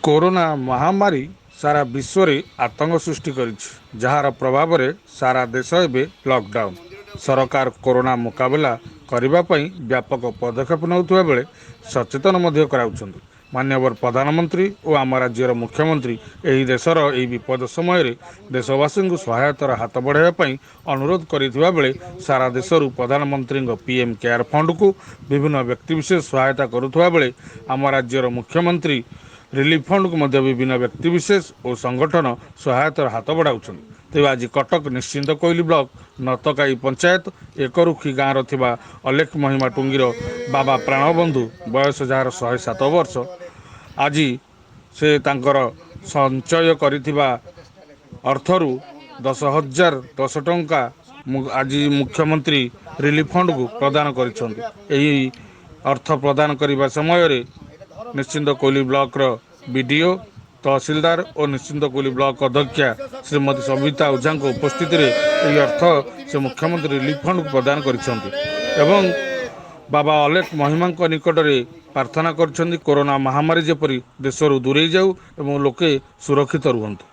Corona महामारी सारा विश्व रे आतंक सृष्टि करिछि जार प्रभाव रे सारा देश एबे लॉकडाउन। सरकार कोरोना मुकाबला करिबा पई व्यापक पदक्षेप नउथुवा बेले सचेतन मध्य कराउछन्ति। मान्यवर प्रधानमंत्री और आम राज्यर मुख्यमंत्री एही देशर एही विपद समय रे देशवासी को सहायतार हाथ बढ़ाइबा पई अनुरोध करिथिबा बेले सारा देशरू प्रधानमंत्री पीएम केयर फंड को विभिन्न व्यक्तिविशेष सहायता करुथुवा बेले आम राज्यर मुख्यमंत्री रिलीफ फंड को मध्य विभिन्न व्यक्तिविशेष और संगठन सहायतार हाथ बढ़ाऊँ। तेज आज कटक निश्चिंत कोइली ब्लॉक नतकाई पंचायत एकरुखी गाँव थिबा अलेख महिमा टुंगीर बाबा प्राणबंधु बयस जार 107 वर्ष आज से तांकर संचय करिथिबा अर्थरू 10,010 टंका आज मुख्यमंत्री रिलीफ फंड को प्रदान करिसेंति। एही अर्थ प्रदान करिबा समय रे निश्चिंत कोइली ब्लॉक बीडीओ तहसीलदार और निश्चिंत कोइली ब्लॉक अध्यक्षा श्रीमती सविता ओझा उपस्थित यह अर्थ से मुख्यमंत्री रिलीफ फंड को प्रदान करिसेंति एवं बाबा अलेख महिमा निकट में प्रार्थना कर कोरोना महामारी जेपरी देशरू दूरे जाऊ एवं लोके सुरक्षित रुहंतु।